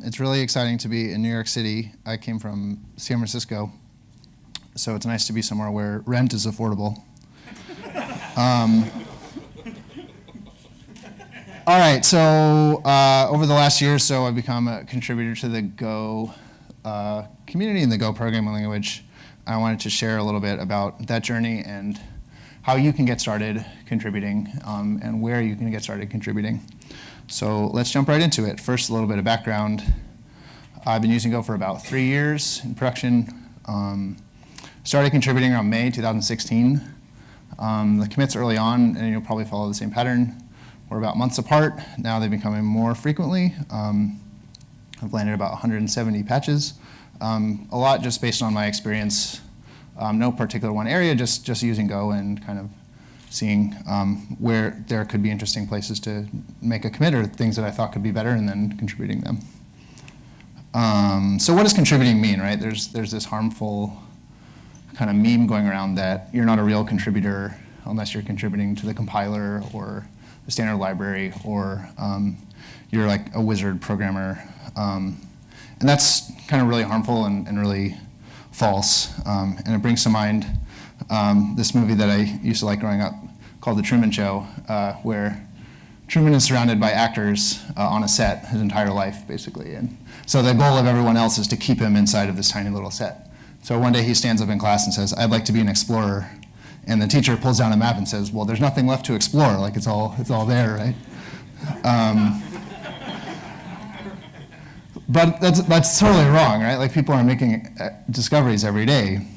It's really exciting to be in New York City. I came from San Francisco, so it's nice to be somewhere where rent is affordable. All right, so over the last year or so, I've become a contributor to the Go community and the Go programming language. I wanted to share a little bit about that journey and how you can get started contributing and where you can get started contributing. So let's jump right into it. First, a little bit of background. I've been using Go for about 3 years in production. Started contributing around May 2016. The commits early on, and you'll probably follow the same pattern, were about months apart. Now they've been coming more frequently. I've landed about 170 patches. A lot just based on my experience. No particular one area, just using Go and kind of seeing where there could be interesting places to make a commit or things that I thought could be better and then contributing them. So what does contributing mean, right? There's this harmful kind of meme going around that you're not a real contributor unless you're contributing to the compiler or the standard library or you're like a wizard programmer. And that's kind of really harmful and really false. And it brings to mind this movie that I used to like growing up called The Truman Show, where Truman is surrounded by actors on a set his entire life, basically. And so the goal of everyone else is to keep him inside of this tiny little set. So one day he stands up in class and says, "I'd like to be an explorer." And the teacher pulls down a map and says, "Well, there's nothing left to explore. Like it's all there, right?" But that's totally wrong, right? Like people are making discoveries every day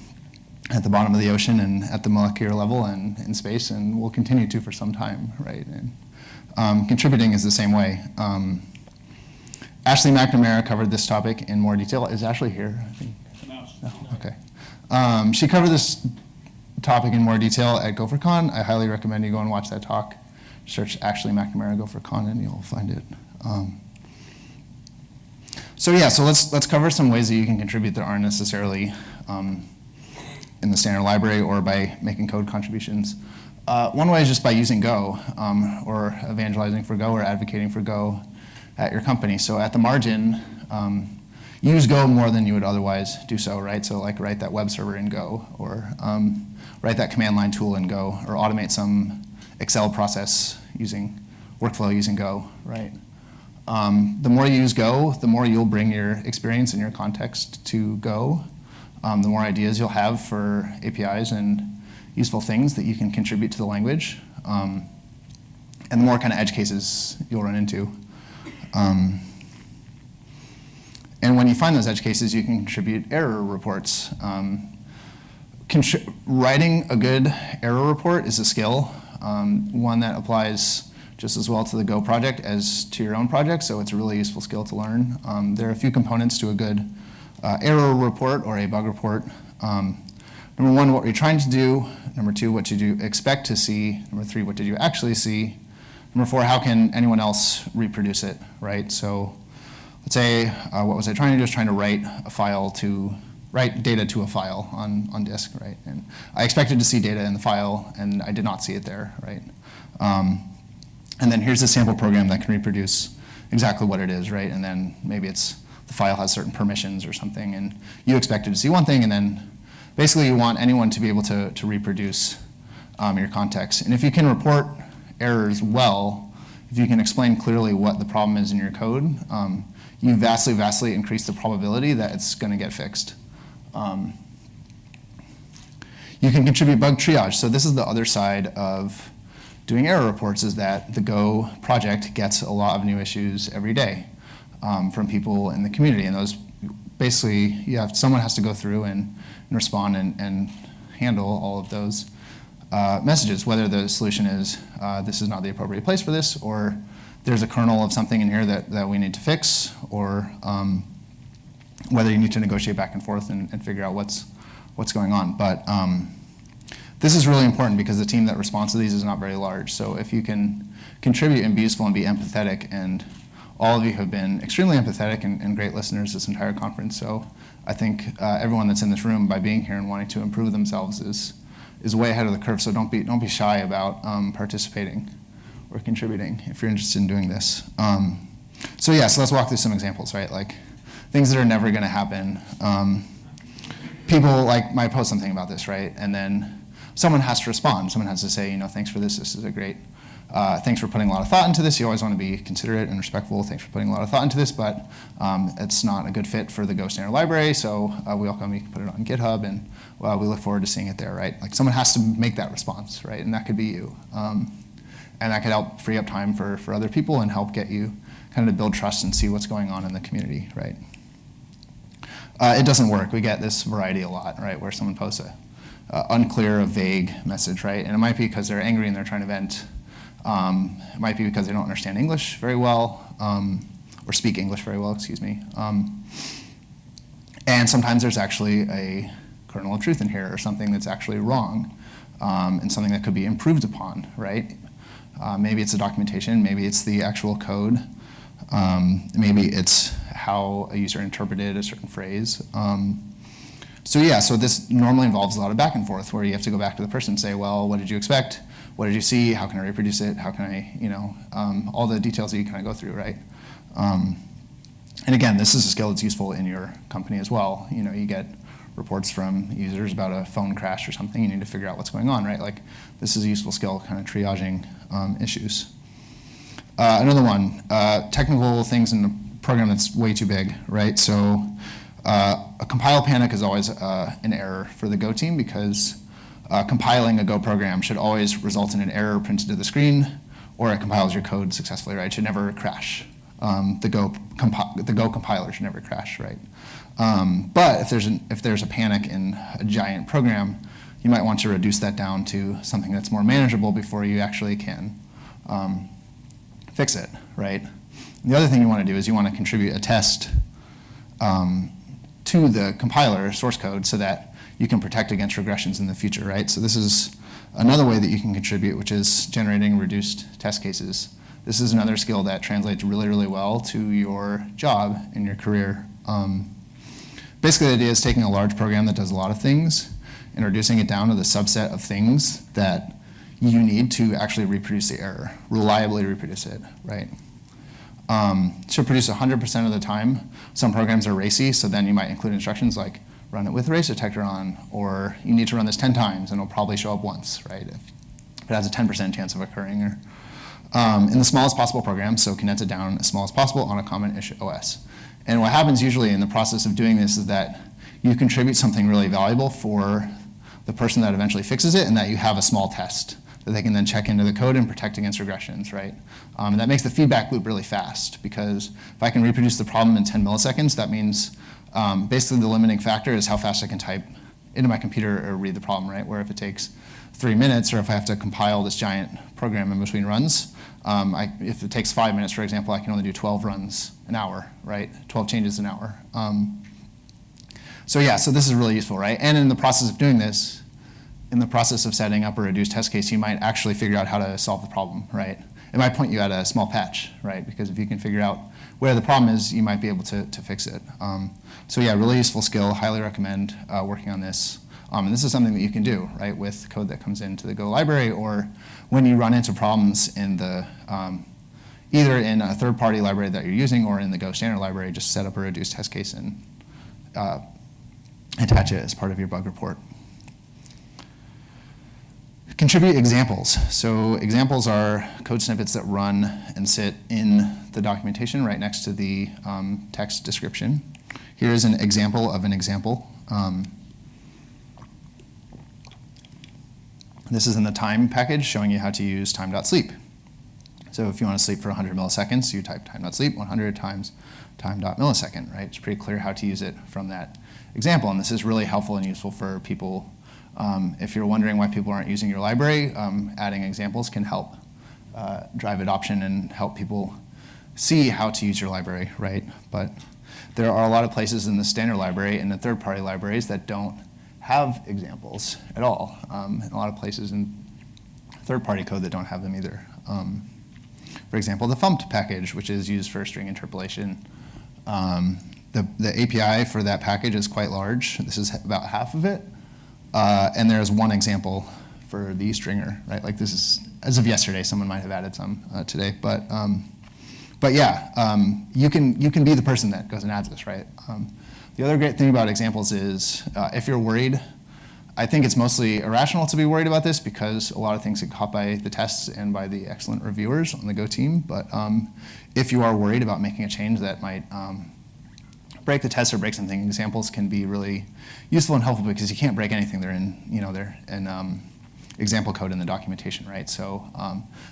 at the bottom of the ocean and at the molecular level and in space, and will continue to for some time, right? And contributing is the same way. Ashley McNamara covered this topic in more detail. Is Ashley here? I think. No. Okay. She covered this topic in more detail at GopherCon. I highly recommend you go and watch that talk. Search Ashley McNamara GopherCon and you'll find it. So let's cover some ways that you can contribute that aren't necessarily in the standard library or by making code contributions. One way is just by using Go or evangelizing for Go or advocating for Go at your company. So at the margin, use Go more than you would otherwise do so, right? So like write that web server in Go or write that command line tool in Go or automate some Excel process workflow using Go, right? The more you use Go, the more you'll bring your experience and your context to Go. The more ideas you'll have for APIs and useful things that you can contribute to the language. And the more kind of edge cases you'll run into. And when you find those edge cases, you can contribute error reports. Writing a good error report is a skill, one that applies just as well to the Go project as to your own project, so it's a really useful skill to learn. There are a few components to a good error report or a bug report. Number one, what you're trying to do. Number two, what did you expect to see? Number three, what did you actually see? Number four, how can anyone else reproduce it, right? So let's say, what was I trying to do? I was trying to write data to a file on disk, right? And I expected to see data in the file, and I did not see it there, right? And then here's a sample program that can reproduce exactly what it is, right? And then maybe the file has certain permissions or something, and you expected to see one thing, and then basically you want anyone to be able to reproduce your context. And if you can report errors well, if you can explain clearly what the problem is in your code, you vastly increase the probability that it's going to get fixed. You can contribute bug triage. So this is the other side of doing error reports, is that the Go project gets a lot of new issues every day from people in the community. And those basically, someone has to go through and respond and handle all of those messages, whether the solution is this is not the appropriate place for this, or there's a kernel of something in here that we need to fix, or whether you need to negotiate back and forth and figure out what's going on. But this is really important because the team that responds to these is not very large. So if you can contribute and be useful and be empathetic, and all of you have been extremely empathetic and great listeners this entire conference. So I think everyone that's in this room, by being here and wanting to improve themselves, is way ahead of the curve. So don't be shy about participating or contributing if you're interested in doing this. So yeah, so let's walk through some examples, right? Like things that are never going to happen. People might post something about this, right? And then someone has to respond. Someone has to say, thanks for this. This is a great. Thanks for putting a lot of thought into this. You always want to be considerate and respectful. Thanks for putting a lot of thought into this, but it's not a good fit for the Go standard library, so we welcome you can put it on GitHub, and we look forward to seeing it there, right? Like someone has to make that response, right? And that could be you. And that could help free up time for other people and help get you kind of to build trust and see what's going on in the community, right? It doesn't work. We get this variety a lot, right, where someone posts a unclear, a vague message, right? And it might be because they're angry and they're trying to vent. It might be because they don't understand English very well, or speak English very well, excuse me. And sometimes there's actually a kernel of truth in here, or something that's actually wrong, and something that could be improved upon, right? Maybe it's the documentation, maybe it's the actual code, maybe it's how a user interpreted a certain phrase. So this normally involves a lot of back and forth, where you have to go back to the person and say, well, what did you expect? What did you see? How can I reproduce it? How can I, all the details that you kind of go through, right? And again, this is a skill that's useful in your company as well. You get reports from users about a phone crash or something. You need to figure out what's going on, right? Like, this is a useful skill, kind of triaging issues. Another one, technical things in the program that's way too big, right? So a compile panic is always an error for the Go team, because compiling a Go program should always result in an error printed to the screen, or it compiles your code successfully, right? It should never crash. The Go compiler should never crash, right? But if there's a panic in a giant program, you might want to reduce that down to something that's more manageable before you actually can fix it, right? And the other thing you want to do is you want to contribute a test to the compiler source code so that you can protect against regressions in the future, right? So this is another way that you can contribute, which is generating reduced test cases. This is another skill that translates really, really well to your job and your career. Basically, the idea is taking a large program that does a lot of things and reducing it down to the subset of things that you need to actually reproduce the error, reliably reproduce it, right? Should produce 100% of the time. Some programs are racy, so then you might include instructions like run it with race detector on, or you need to run this 10 times and it'll probably show up once, right? If it has a 10% chance of occurring. Or, in the smallest possible program, so condense it down as small as possible on a common-ish OS. And what happens usually in the process of doing this is that you contribute something really valuable for the person that eventually fixes it, and that you have a small test that they can then check into the code and protect against regressions, right? And that makes the feedback loop really fast, because if I can reproduce the problem in 10 milliseconds, that means basically the limiting factor is how fast I can type into my computer or read the problem, right? Where if it takes 3 minutes, or if I have to compile this giant program in between runs, if it takes 5 minutes, for example, I can only do 12 runs an hour, right? 12 changes an hour. So this is really useful, right? And in the process of doing this, in the process of setting up a reduced test case, you might actually figure out how to solve the problem, right? It might point you at a small patch, right? Because if you can figure out where the problem is, you might be able to fix it. Really useful skill, highly recommend working on this. And this is something that you can do, right, with code that comes into the Go library, or when you run into problems in the, either in a third-party library that you're using or in the Go standard library, just set up a reduced test case and attach it as part of your bug report. Contribute examples. So examples are code snippets that run and sit in the documentation right next to the text description. Here is an example of an example. This is in the time package showing you how to use time.sleep. So if you want to sleep for 100 milliseconds, you type time.sleep 100 times time.millisecond, right? It's pretty clear how to use it from that example. And this is really helpful and useful for people. If you're wondering why people aren't using your library, adding examples can help drive adoption and help people see how to use your library, right? But there are a lot of places in the standard library and the third-party libraries that don't have examples at all. And a lot of places in third-party code that don't have them either. For example, the thumped package, which is used for string interpolation. The API for that package is quite large. This is about half of it. And there's one example for the stringer, right? Like this is, as of yesterday, someone might have added some today. But But yeah, you can be the person that goes and adds this, right? The other great thing about examples is if you're worried, I think it's mostly irrational to be worried about this because a lot of things get caught by the tests and by the excellent reviewers on the Go team. But if you are worried about making a change that might break the test or break something, examples can be really useful and helpful because you can't break anything. They're in example code in the documentation, right? So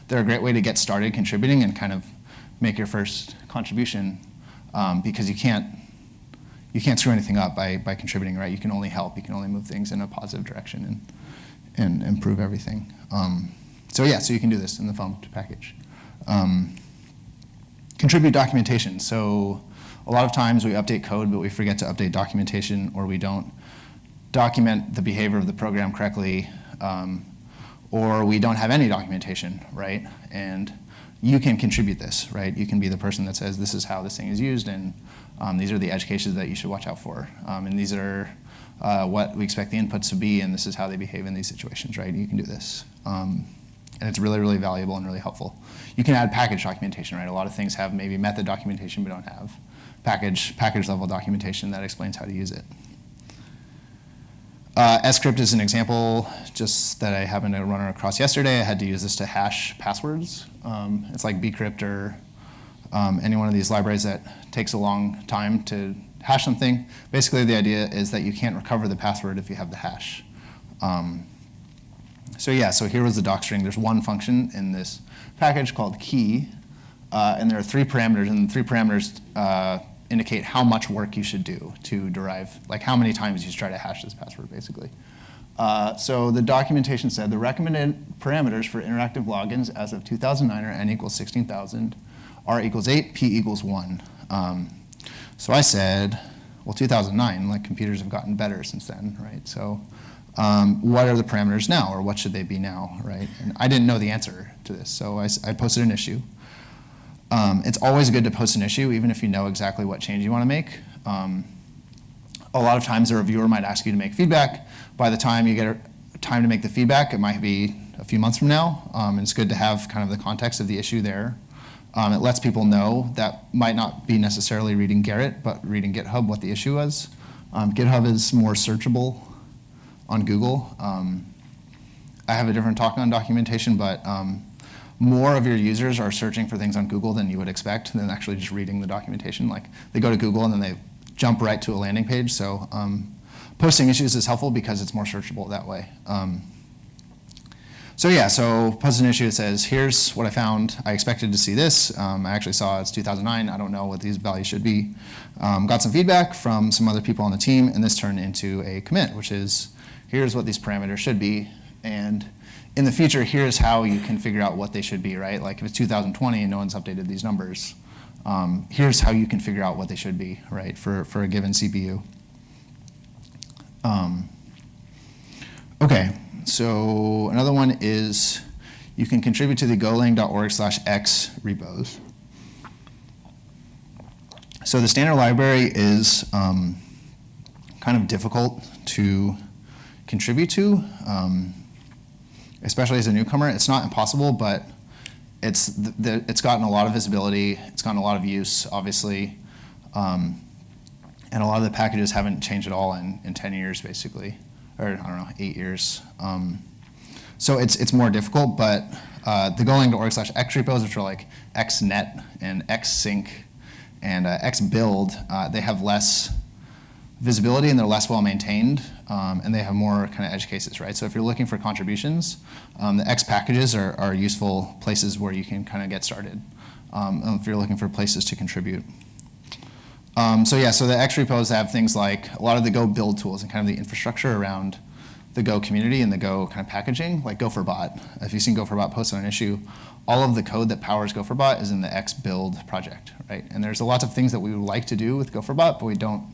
they're a great way to get started contributing and kind of make your first contribution because you can't screw anything up by contributing, right? You can only help. You can only move things in a positive direction and improve everything. So you can do this in the foam package. Contribute documentation. So a lot of times we update code, but we forget to update documentation, or we don't document the behavior of the program correctly, or we don't have any documentation, right? And you can contribute this, right? You can be the person that says, this is how this thing is used, and these are the edge cases that you should watch out for. And these are what we expect the inputs to be, and this is how they behave in these situations, right? You can do this. And it's really, really valuable and really helpful. You can add package documentation, right? A lot of things have maybe method documentation, but don't have package level documentation that explains how to use it. Script is an example just that I happened to run across yesterday. I had to use this to hash passwords. It's like bcrypt or any one of these libraries that takes a long time to hash something. Basically, the idea is that you can't recover the password if you have the hash. So here was the doc string. There's one function in this package called key, and there are 3 parameters, and the 3 parameters indicate how much work you should do to derive, like how many times you should try to hash this password, basically. So the documentation said the recommended parameters for interactive logins as of 2009 are n equals 16,000, r equals 8, p equals 1. So I said, well, 2009, like computers have gotten better since then, right? So what are the parameters now, or what should they be now, right? And I didn't know the answer to this, so I posted an issue. It's always good to post an issue, even if you know exactly what change you want to make. A lot of times a reviewer might ask you to make feedback. By the time you get time to make the feedback, it might be a few months from now. And it's good to have kind of the context of the issue there. It lets people know that might not be necessarily reading Garrett, but reading GitHub what the issue was. GitHub is more searchable on Google. I have a different talk on documentation, but more of your users are searching for things on Google than you would expect than actually just reading the documentation. Like they go to Google and then they jump right to a landing page. So posting issues is helpful because it's more searchable that way. So post an issue that says, here's what I found. I expected to see this. I actually saw it's 2009. I don't know what these values should be. Got some feedback from some other people on the team, and this turned into a commit, which is, here's what these parameters should be. And in the future, here's how you can figure out what they should be, right? Like if it's 2020 and no one's updated these numbers, here's how you can figure out what they should be, right, for a given CPU. Okay, so another one is you can contribute to the golang.org/x repos. So the standard library is kind of difficult to contribute to. Especially as a newcomer. It's not impossible, but it's gotten a lot of visibility. It's gotten a lot of use, obviously. And a lot of the packages haven't changed at all in 10 years, basically. Or, I don't know, 8 years. So it's more difficult, but the golang.org/x repos, which are like xnet and xsync and xbuild, they have less visibility and they're less well maintained, and they have more kind of edge cases, right? So if you're looking for contributions, the X packages are useful places where you can kind of get started if you're looking for places to contribute. So the X repos have things like a lot of the Go build tools and kind of the infrastructure around the Go community and the Go kind of packaging, like Gopherbot. If you've seen Gopherbot post on an issue, all of the code that powers Gopherbot is in the X build project, right? And there's lots of things that we would like to do with Gopherbot, but we don't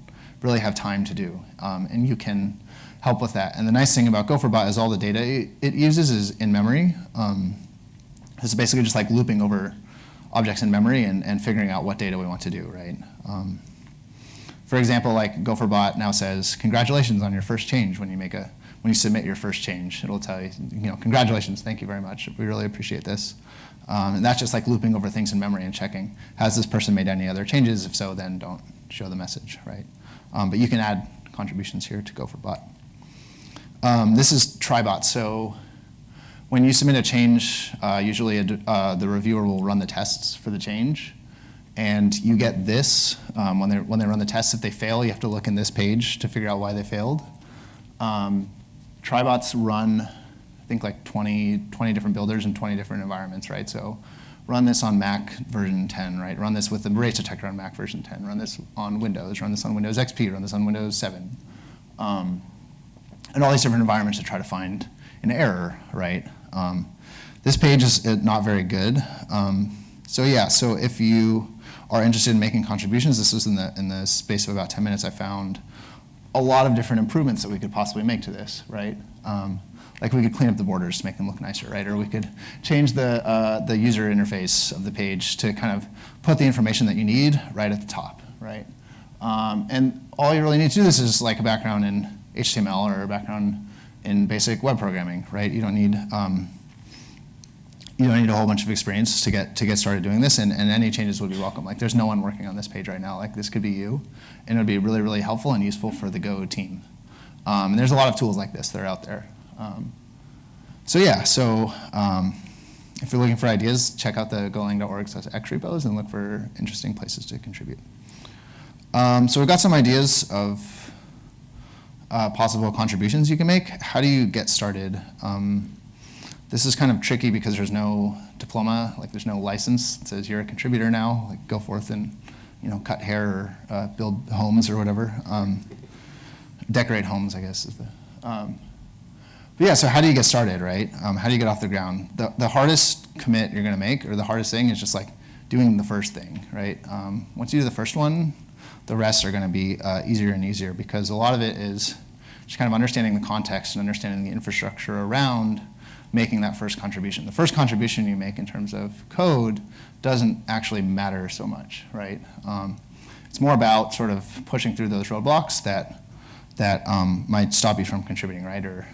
really have time to do, and you can help with that. And the nice thing about Gopherbot is all the data it uses is in memory. It's basically just like looping over objects in memory and figuring out what data we want to do, right? For example, like Gopherbot now says, congratulations on your first change when you make a when you submit your first change, it'll tell you, congratulations, thank you very much. We really appreciate this. And that's just like looping over things in memory and checking, has this person made any other changes? If so, then don't show the message, right? But you can add contributions here to Go for Bot. This is TryBot. So when you submit a change, usually the reviewer will run the tests for the change. And you get this when they run the tests. If they fail, you have to look in this page to figure out why they failed. TryBots run, I think, like 20 different builders in 20 different environments, right? So run this on Mac version 10, right? Run this with the race detector on Mac version 10. Run this on Windows. Run this on Windows XP. Run this on Windows 7. And all these different environments to try to find an error, right? This page is not very good. So if you are interested in making contributions, this was in the space of about 10 minutes, I found a lot of different improvements that we could possibly make to this, right? Like we could clean up the borders to make them look nicer, right? Or we could change the user interface of the page to kind of put the information that you need right at the top, right? And all you really need to do this is like a background in HTML or a background in basic web programming, right? You don't need a whole bunch of experience to get started doing this, and any changes would be welcome. Like there's no one working on this page right now. Like this could be you, and it would be really, really helpful and useful for the Go team. And there's a lot of tools like this that are out there. If you're looking for ideas, check out the golang.org/x repos and look for interesting places to contribute. So we've got some ideas of possible contributions you can make. How do you get started? This is kind of tricky because there's no diploma, like there's no license that says you're a contributor now, like go forth and cut hair or build homes or whatever. Decorate homes, I guess is the. But yeah, so how do you get started, right? How do you get off the ground? The hardest commit you're gonna make, or the hardest thing, is just like doing the first thing, right? Once you do the first one, the rest are gonna be easier and easier, because a lot of it is just kind of understanding the context and understanding the infrastructure around making that first contribution. The first contribution you make in terms of code doesn't actually matter so much, right? It's more about sort of pushing through those roadblocks that might stop you from contributing, right? Or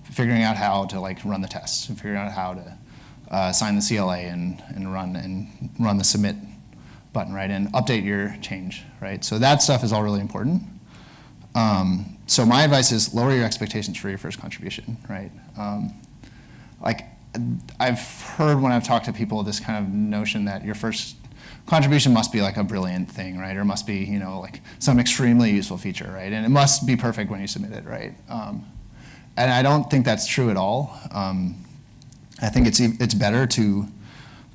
figuring out how to like run the tests, and figuring out how to sign the CLA and run the submit button, right? And update your change, right? So that stuff is all really important. So my advice is lower your expectations for your first contribution, right? Like I've heard when I've talked to people this kind of notion that your first contribution must be like a brilliant thing, right? Or must be, like some extremely useful feature, right? And it must be perfect when you submit it, right? And I don't think that's true at all. I think it's better to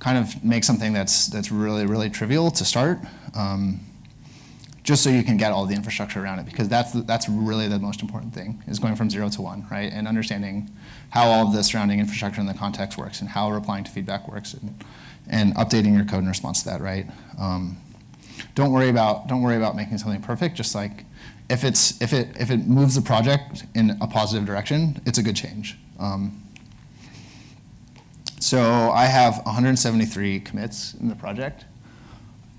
kind of make something that's really, really trivial to start, just so you can get all the infrastructure around it, because that's really the most important thing, is going from 0 to 1, right? And understanding how all of the surrounding infrastructure and the context works, and how replying to feedback works, and updating your code in response to that, right? Don't worry about making something perfect. Just like if it moves the project in a positive direction, it's a good change. So I have 173 commits in the project.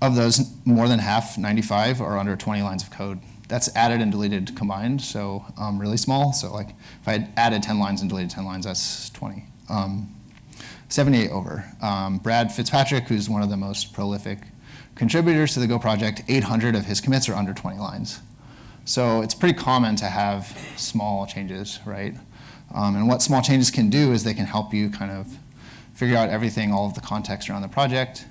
Of those, more than half, 95, are under 20 lines of code. That's added and deleted combined, so really small. So like if I had added 10 lines and deleted 10 lines, that's 20. 78 over. Brad Fitzpatrick, who's one of the most prolific contributors to the Go project, 800 of his commits are under 20 lines. So it's pretty common to have small changes, right? And what small changes can do is they can help you kind of figure out everything, all of the context around the project.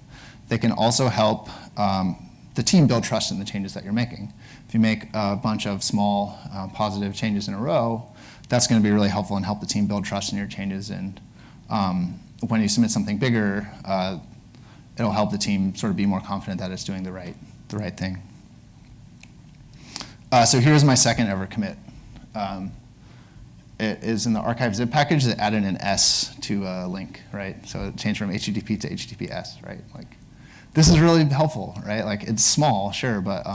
They can also help the team build trust in the changes that you're making. If you make a bunch of small positive changes in a row, that's going to be really helpful and help the team build trust in your changes. And when you submit something bigger, it'll help the team sort of be more confident that it's doing the right thing. So here's my second ever commit. It is in the archive zip package that added an S to a link, right? So it changed from HTTP to HTTPS, right? Like, this is really helpful, right? Like, it's small, sure, but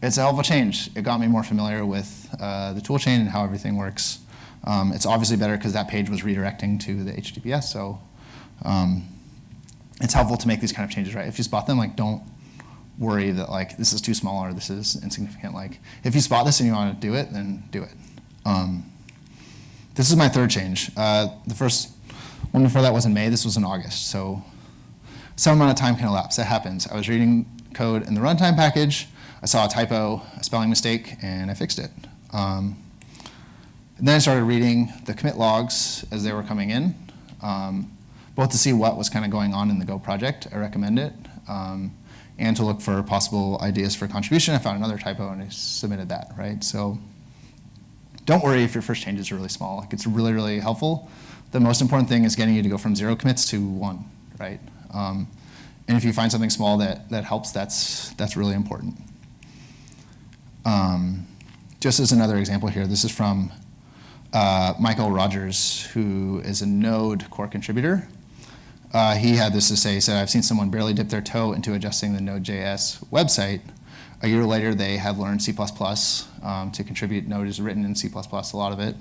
it's a helpful change. It got me more familiar with the tool chain and how everything works. It's obviously better because that page was redirecting to the HTTPS, so it's helpful to make these kind of changes, right? If you spot them, like, don't worry that like this is too small or this is insignificant. Like, if you spot this and you want to do it, then do it. this is my third change. The first one before that was in May. This was in August. So some amount of time can elapse. That happens. I was reading code in the runtime package. I saw a typo, a spelling mistake, and I fixed it. And then I started reading the commit logs as they were coming in, both to see what was kind of going on in the Go project. I recommend it. And to look for possible ideas for contribution. I found another typo and I submitted that, right? So don't worry if your first changes are really small. Like, it's really, really helpful. The most important thing is getting you to go from 0 commits to 1, right? And if you find something small that helps, that's really important. Just as another example here, this is from Michael Rogers, who is a Node core contributor. He had this to say. He said, I've seen someone barely dip their toe into adjusting the Node.js website. A year later, they had learned C++ to contribute. Node is written in C++, a lot of it.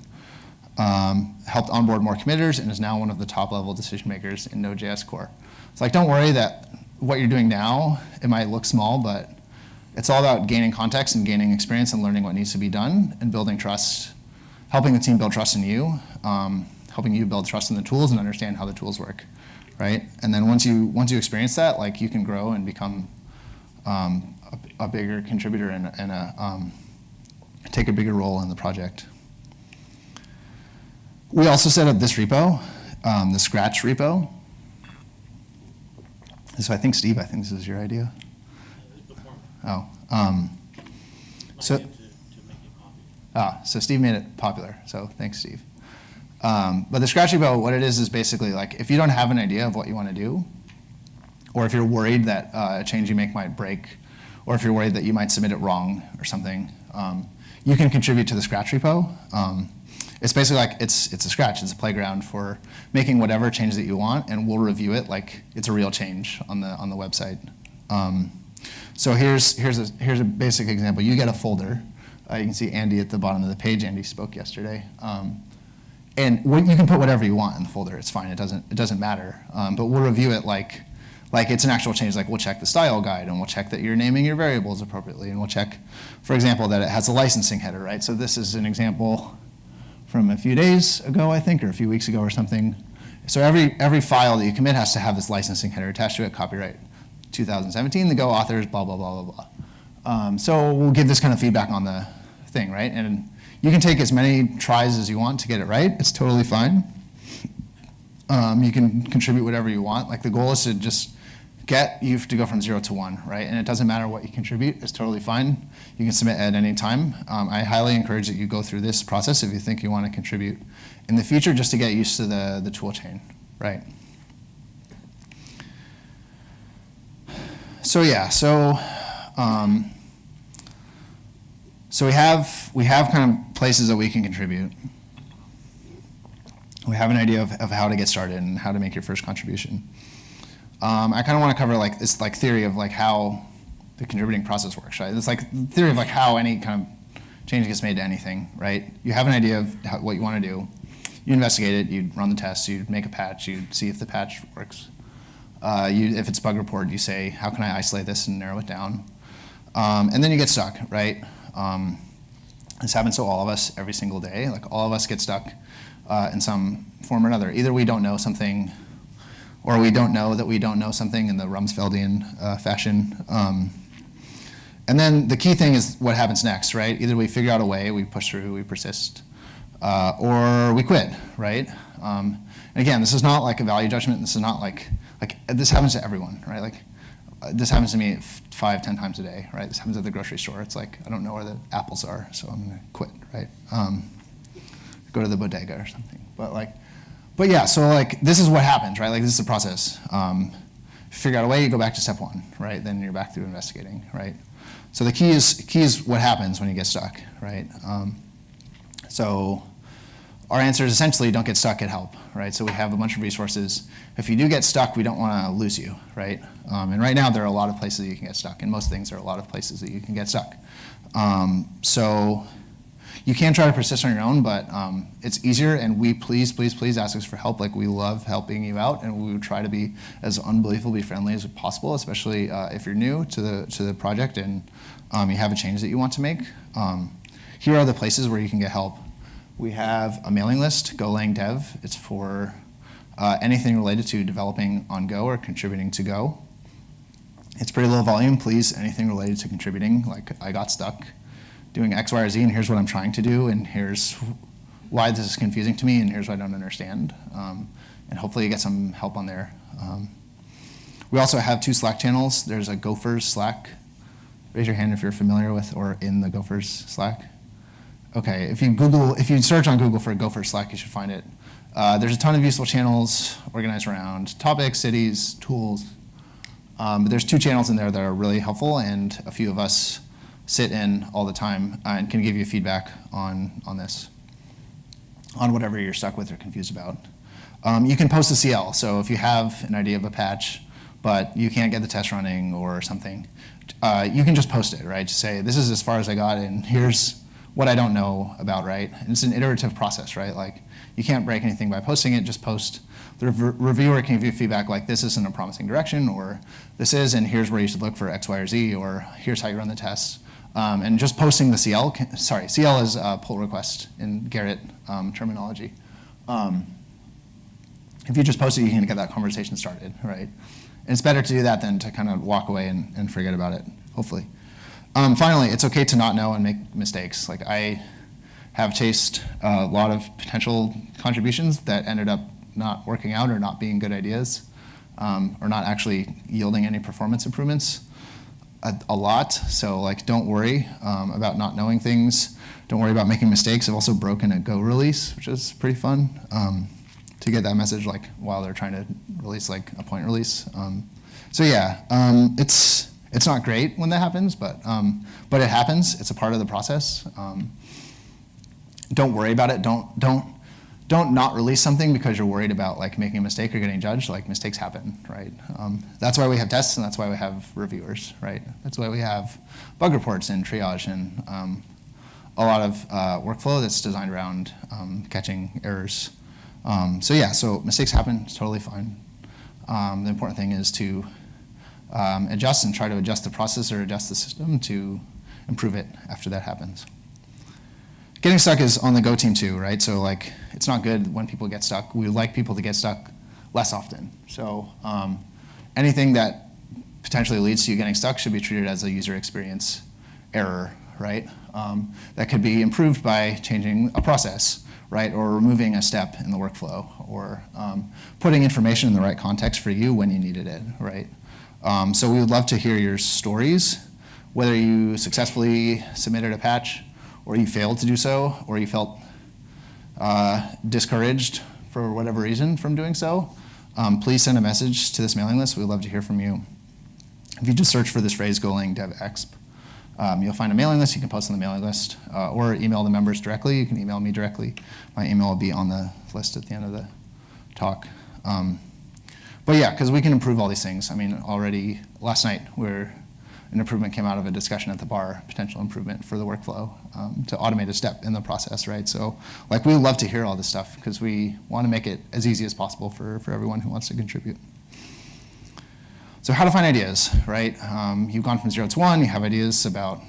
Helped onboard more committers and is now one of the top-level decision makers in Node.js core. It's like, don't worry that what you're doing now, it might look small, but it's all about gaining context and gaining experience and learning what needs to be done and building trust, helping the team build trust in you, helping you build trust in the tools and understand how the tools work, right? And then once you experience that, like, you can grow and become a bigger contributor and take a bigger role in the project. We also set up this repo, the Scratch repo. So I think, Steve, this is your idea. Oh. So Steve made it popular, so thanks, Steve. But the Scratch repo, what it is basically like, if you don't have an idea of what you want to do, or if you're worried that a change you make might break, or if you're worried that you might submit it wrong or something, you can contribute to the Scratch repo. It's basically like, it's a Scratch. It's a playground for making whatever change that you want, and we'll review it like it's a real change on the website. So here's a basic example. You get a folder. You can see Andy at the bottom of the page. Andy spoke yesterday. And you can put whatever you want in the folder. It's fine. It doesn't matter. But we'll review it like it's an actual change. Like, we'll check the style guide, and we'll check that you're naming your variables appropriately, and we'll check, for example, that it has a licensing header, right? So this is an example from a few days ago, I think, or a few weeks ago or something. So every file that you commit has to have this licensing header attached to it, copyright 2017, the Go authors, blah, blah, blah, blah, blah. So we'll give this kind of feedback on the thing, right? And you can take as many tries as you want to get it right. It's totally fine. You can contribute whatever you want. Like, the goal is to just get you to go from 0 to 1, right? And it doesn't matter what you contribute. It's totally fine. You can submit at any time. I highly encourage that you go through this process if you think you want to contribute in the future, just to get used to the tool chain, right? So yeah, so we have kind of places that we can contribute. We have an idea of how to get started and how to make your first contribution. I kind of want to cover like this theory of like how the contributing process works, right? It's like theory of like how any kind of change gets made to anything, right? You have an idea of what you want to do. You investigate it. You run the tests. You make a patch. You see if the patch works. If it's bug report, you say, how can I isolate this and narrow it down? And then you get stuck, right? This happens to all of us every single day. Like, all of us get stuck in some form or another. Either we don't know something, or we don't know that we don't know something in the Rumsfeldian fashion. And then the key thing is what happens next, right? Either we figure out a way, we push through, we persist, or we quit, right? And again, this is not like a value judgment. This is not like this happens to everyone, right? Like, this happens to me 5, 10 times a day, right? This happens at the grocery store. It's like, I don't know where the apples are, so I'm gonna quit, right? Go to the bodega or something. But yeah, so like, this is what happens, right? Like, this is the process. Figure out a way, you go back to step 1, right? Then you're back through investigating, right? So the key is what happens when you get stuck, right? So our answer is essentially don't get stuck, get help, right? So we have a bunch of resources. If you do get stuck, we don't want to lose you, right? And right now there are a lot of places that you can get stuck. In most things, there are a lot of places that you can get stuck. So you can try to persist on your own, but it's easier, and we please ask us for help. Like, we love helping you out, and we would try to be as unbelievably friendly as possible, especially if you're new to the project and you have a change that you want to make. Here are the places where you can get help. We have a mailing list, Golang Dev. It's for anything related to developing on Go or contributing to Go. It's pretty low volume. Please, anything related to contributing, like I got stuck doing X, Y, or Z, and here's what I'm trying to do, and here's why this is confusing to me, and here's what I don't understand. And hopefully you get some help on there. We also have 2 Slack channels. There's a Gophers Slack. Raise your hand if you're familiar with or in the Gophers Slack. Okay, if you search on Google for Gophers Slack, you should find it. There's a ton of useful channels organized around topics, cities, tools. But there's 2 channels in there that are really helpful, and a few of us sit in all the time and can give you feedback on this, on whatever you're stuck with or confused about. You can post a CL, so if you have an idea of a patch, but you can't get the test running or something, you can just post it, right? Just say, this is as far as I got, and here's what I don't know about, right? And it's an iterative process, right? Like, you can't break anything by posting it, just post. The reviewer can give you feedback like, this isn't a promising direction, or this is, and here's where you should look for X, Y, or Z, or here's how you run the tests. And just posting the CL, CL is pull request in Garrett terminology. If you just post it, you can get that conversation started, right? And it's better to do that than to kind of walk away and forget about it, hopefully. Finally, it's okay to not know and make mistakes. Like, I have chased a lot of potential contributions that ended up not working out or not being good ideas, or not actually yielding any performance improvements a lot. So, like, don't worry about not knowing things. Don't worry about making mistakes. I've also broken a Go release, which is pretty fun, to get that message like while they're trying to release like a point release. So yeah, it's not great when that happens, but it happens. It's a part of the process. Don't worry about it. Don't not release something because you're worried about like making a mistake or getting judged. Like, mistakes happen, right? That's why we have tests, and that's why we have reviewers, right? That's why we have bug reports and triage and a lot of workflow that's designed around catching errors. So yeah, so mistakes happen. It's totally fine. The important thing is to adjust and try to adjust the process or adjust the system to improve it after that happens. Getting stuck is on the Go team too, right? So like, it's not good when people get stuck. We like people to get stuck less often. So anything that potentially leads to you getting stuck should be treated as a user experience error, right? That could be improved by changing a process, right? Or removing a step in the workflow, or putting information in the right context for you when you needed it, right? So we would love to hear your stories, whether you successfully submitted a patch, or you failed to do so, or you felt discouraged for whatever reason from doing so. Please send a message to this mailing list. We'd love to hear from you. If you just search for this phrase, Golang Dev Exp, you'll find a mailing list. You can post on the mailing list, or email the members directly. You can email me directly. My email will be on the list at the end of the talk. But yeah, because we can improve all these things. I mean, already last night, an improvement came out of a discussion at the bar, potential improvement for the workflow to automate a step in the process, right? So like, we love to hear all this stuff because we want to make it as easy as possible for everyone who wants to contribute. So how to find ideas, right? You've gone from 0 to 1, you have ideas about,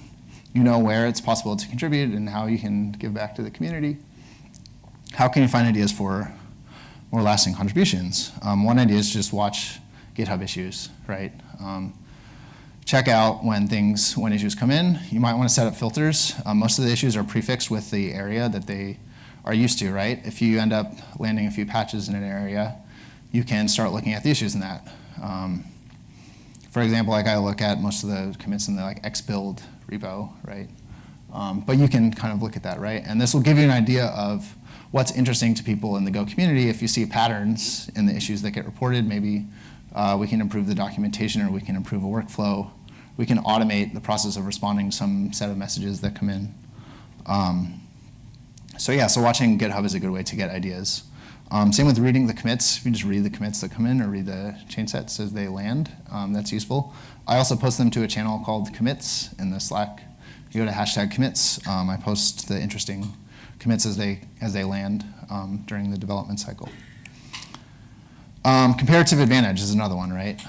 where it's possible to contribute and how you can give back to the community. How can you find ideas for more lasting contributions? One idea is just watch GitHub issues, right? Check out when issues come in. You might want to set up filters. Most of the issues are prefixed with the area that they are used to, right? If you end up landing a few patches in an area, you can start looking at the issues in that. For example, like, I look at most of the commits in the like xbuild repo, right? But you can kind of look at that, right? And this will give you an idea of what's interesting to people in the Go community. If you see patterns in the issues that get reported, maybe we can improve the documentation, or we can improve a workflow. We can automate the process of responding to some set of messages that come in. So yeah, so watching GitHub is a good way to get ideas. Same with reading the commits. If you just read the commits that come in, or read the chain sets as they land, that's useful. I also post them to a channel called Commits in the Slack. If you go to #commits, I post the interesting commits as they land during the development cycle. Comparative advantage is another one, right?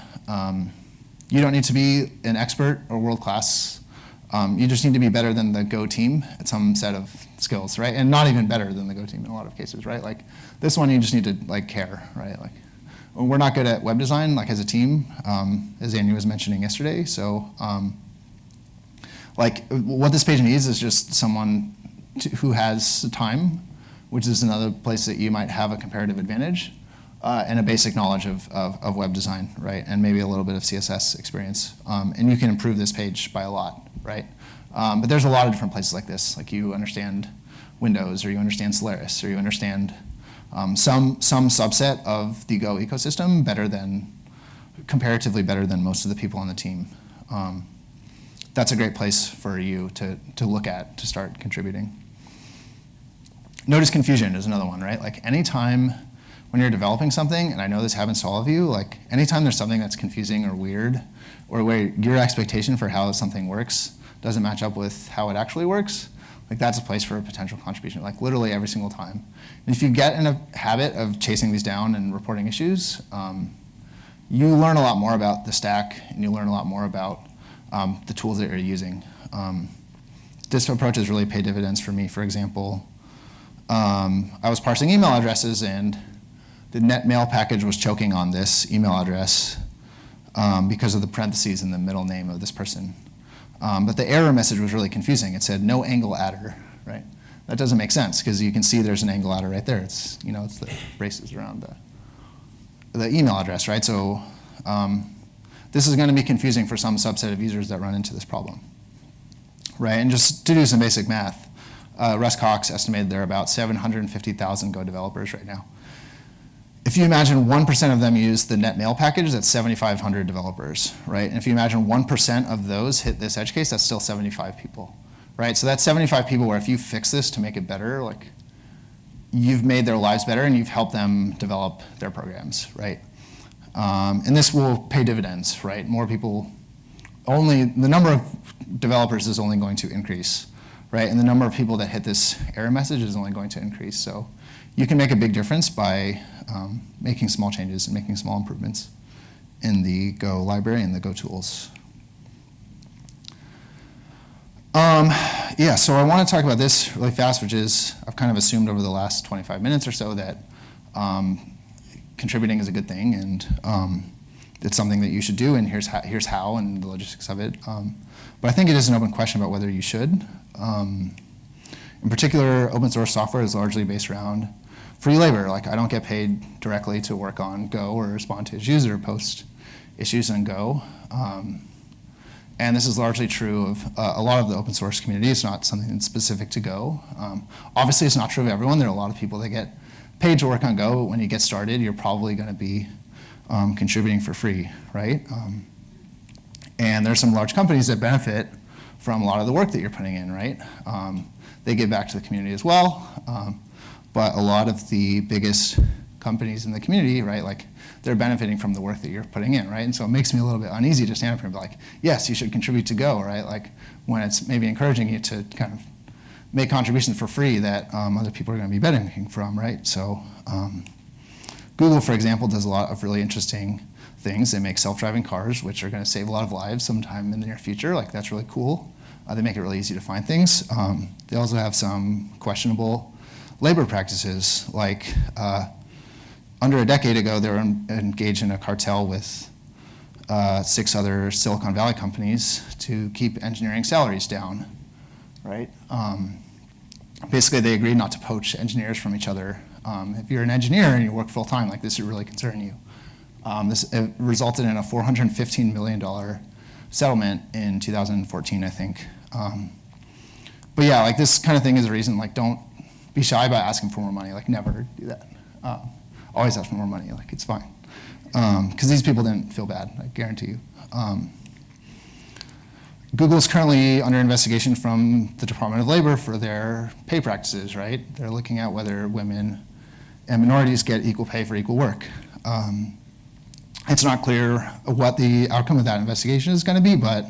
You don't need to be an expert or world-class You just need to be better than the Go team at some set of skills, right? And not even better than the Go team in a lot of cases, right? Like this one, you just need to like care, right? Like we're not good at web design, like as a team, as Andy was mentioning yesterday. So like what this page needs is just someone who has time, which is another place that you might have a comparative advantage, and a basic knowledge of web design, right? And maybe a little bit of CSS experience. And you can improve this page by a lot, right? But there's a lot of different places like this. Like you understand Windows, or you understand Solaris, or you understand some subset of the Go ecosystem comparatively better than most of the people on the team. That's a great place for you to look at to start contributing. Notice confusion is another one, right? Like anytime when you're developing something, and I know this happens to all of you, like anytime there's something that's confusing or weird, or where your expectation for how something works doesn't match up with how it actually works, like that's a place for a potential contribution, like literally every single time. And if you get in a habit of chasing these down and reporting issues, you learn a lot more about the stack, and you learn a lot more about the tools that you're using. This approach has really paid dividends for me. For example, I was parsing email addresses, and the net mail package was choking on this email address because of the parentheses in the middle name of this person. But the error message was really confusing. It said no angle adder, right? That doesn't make sense because you can see there's an angle adder right there. It's it's the braces around the email address, right? So this is going to be confusing for some subset of users that run into this problem, right? And just to do some basic math, Russ Cox estimated there are about 750,000 Go developers right now. If you imagine 1% of them use the net mail package, that's 7,500 developers, right? And if you imagine 1% of those hit this edge case, that's still 75 people, right? So that's 75 people where if you fix this to make it better, like you've made their lives better and you've helped them develop their programs, right? And this will pay dividends, right? More people, the number of developers is only going to increase, right? And the number of people that hit this error message is only going to increase. So you can make a big difference by making small changes and making small improvements in the Go library and the Go tools. Yeah, so I want to talk about this really fast, which is I've kind of assumed over the last 25 minutes or so that contributing is a good thing, and it's something that you should do, and here's how and the logistics of it. But I think it is an open question about whether you should. In particular, open source software is largely based around free labor. Like I don't get paid directly to work on Go or respond to issues or post issues on Go. And this is largely true of a lot of the open source community. It's not something that's specific to Go. Obviously, it's not true of everyone. There are a lot of people that get paid to work on Go. When you get started, you're probably going to be contributing for free, right? And there's some large companies that benefit from a lot of the work that you're putting in, right? They give back to the community as well. But a lot of the biggest companies in the community, right, like they're benefiting from the work that you're putting in, right? And so it makes me a little bit uneasy to stand up here and be like, yes, you should contribute to Go, right? Like when it's maybe encouraging you to kind of make contributions for free that other people are going to be benefiting from, right? So Google, for example, does a lot of really interesting things. They make self-driving cars, which are going to save a lot of lives sometime in the near future. Like that's really cool. They make it really easy to find things. They also have some questionable labor practices, like under a decade ago, they were engaged in a cartel with 6 other Silicon Valley companies to keep engineering salaries down, right? Basically, they agreed not to poach engineers from each other. If you're an engineer and you work full time, like this should really concern you. This resulted in a $415 million settlement in 2014, I think. But yeah, like this kind of thing is a reason, like don't be shy about asking for more money, like never do that. Always ask for more money, like it's fine. Because these people didn't feel bad, I guarantee you. Google is currently under investigation from the Department of Labor for their pay practices, right? They're looking at whether women and minorities get equal pay for equal work. It's not clear what the outcome of that investigation is going to be, but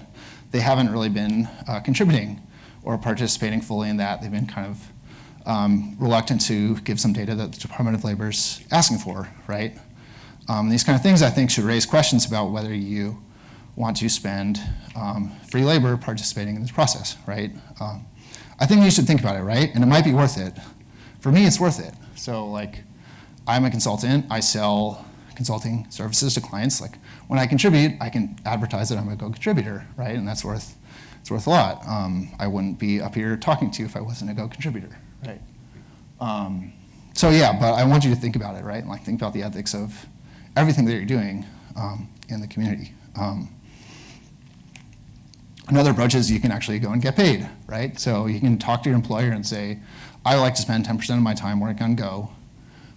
they haven't really been contributing or participating fully in that. They've been kind of reluctant to give some data that the Department of Labor is asking for, right? These kind of things I think should raise questions about whether you want to spend free labor participating in this process, right? I think you should think about it, right? And it might be worth it. For me, it's worth it. So like, I'm a consultant. I sell consulting services to clients. Like, when I contribute, I can advertise that I'm a Go contributor, right? And it's worth a lot. I wouldn't be up here talking to you if I wasn't a Go contributor, right? So yeah, but I want you to think about it, right? Like, think about the ethics of everything that you're doing in the community. Another approach is you can actually go and get paid, right? So you can talk to your employer and say, I would like to spend 10% of my time working on Go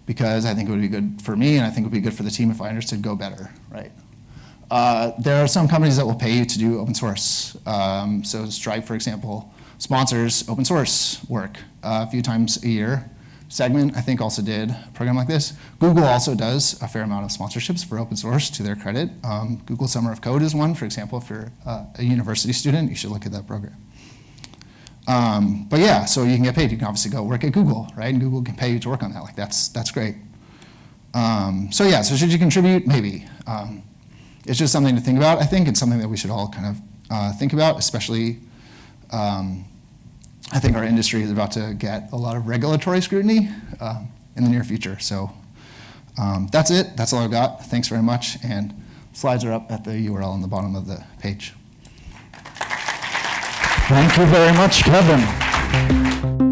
because I think it would be good for me and I think it would be good for the team if I understood Go better, right? There are some companies that will pay you to do open source. So Stripe, for example, sponsors open source work a few times a year. Segment, I think, also did a program like this. Google also does a fair amount of sponsorships for open source, to their credit. Google Summer of Code is one, for example. If you're a university student, you should look at that program. But yeah, so you can get paid. You can obviously go work at Google, right? And Google can pay you to work on that. Like, that's great. So yeah, so should you contribute? Maybe. It's just something to think about, I think. It's something that we should all kind of think about, especially I think our industry is about to get a lot of regulatory scrutiny in the near future. So that's it. That's all I've got. Thanks very much. And slides are up at the URL on the bottom of the page. Thank you very much, Kevin.